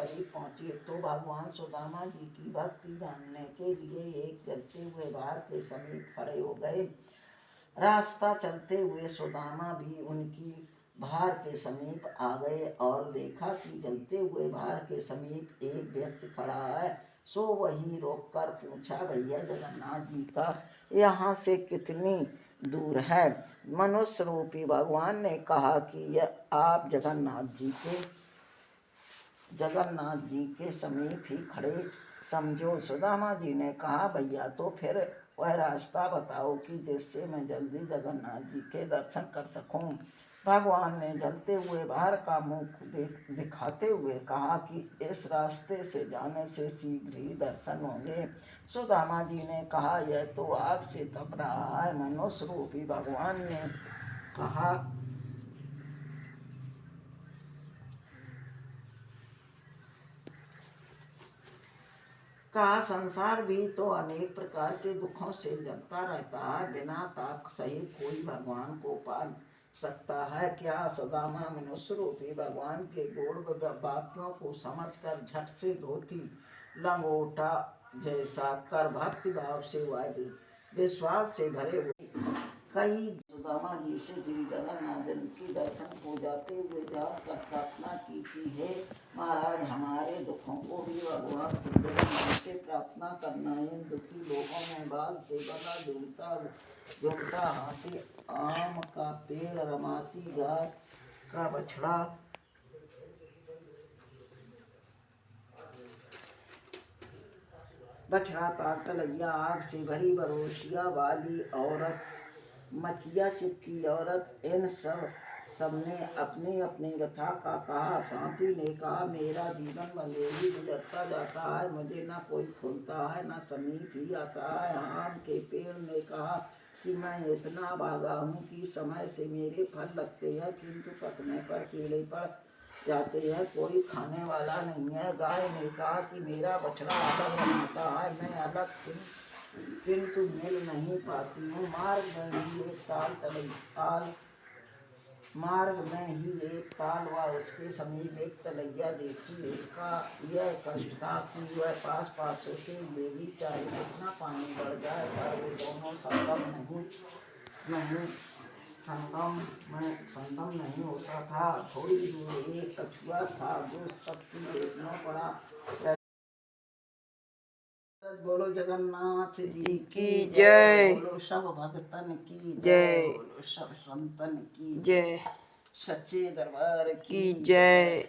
करीब पहुँचे तो भगवान सुदामा जी की भक्ति जानने के लिए एक चलते हुए बाहर के समीप खड़े हो गए। रास्ता चलते हुए सुदामा भी उनकी भार के समीप आ गए और देखा कि जलते हुए भार के समीप एक व्यक्ति खड़ा है। सो वहीं रोककर पूछा, भैया जगन्नाथ जी का यहाँ से कितनी दूर है? मनुष्य रूपी भगवान ने कहा कि यह आप जगन्नाथ जी के समीप ही खड़े समझो। सुदामा जी ने कहा, भैया तो फिर वह रास्ता बताओ कि जिससे मैं जल्दी जगन्नाथ जी के दर्शन कर सकूं। भगवान ने जलते हुए बाहर का मुख दिखाते हुए कहा कि इस रास्ते से जाने से शीघ्र ही दर्शन होंगे। सुदामा जी ने कहा, यह तो आग से तप रहा है। मनुष्य रूपी भगवान ने कहा, संसार भी तो अनेक प्रकार के दुखों से जलता रहता है। बिना ताप सहित कोई भगवान को पा सकता है क्या? सुदामा मनुष्य रूपी भगवान के गूढ़ वाक्यों को समझकर झट से धोती लंगोटा जैसा कर भक्ति भाव से विश्वास से भरे हुए कई सुदामा जी से श्री जगन्नाथ के दर्शन को जाते हुए जाकर प्रार्थना की कि हे महाराज, हमारे दुखों को भी भगवान जगन्नाथ से प्रार्थना करना। इन दुखी लोगों में बाल से बना झुमता हाथी, आम का पेड़, रमाती गाय का बछड़ा ताकलैया, आग से भरी बरोशिया वाली औरत, मचिया चिपकी औरत, इन सबने अपने अपने व्यथा का कहा। साथी ने कहा, मेरा जीवन बंदेली गुजरता जाता है, मुझे न कोई खुलता है न समीप ही आता है। आम के पेड़ ने कहा कि मैं इतना भागा हूँ कि समय से मेरे फल लगते हैं किंतु पकने पर कीड़े पड़ जाते हैं, कोई खाने वाला नहीं है। गाय ने कहा कि मेरा बछड़ा अलग बनाता है, मैं अलग किंतु मिल नहीं पाती हूँ। मार्ग में ही एक ताल व उसके समीप एक तलैया देखी। उसका यह कष्ट था कि वह पास पास होते हुए भी चाहे कितना पानी बढ़ जाए पर वे दोनों संगम नहीं होता था। थोड़ी दूर एक कछुआ था जो सबकी देखना पड़ा। बोलो जगन्नाथ जी की जय, बोलो सब भक्तन की जय, बोलो सब संतन की जय, सच्चे दरबार की जय।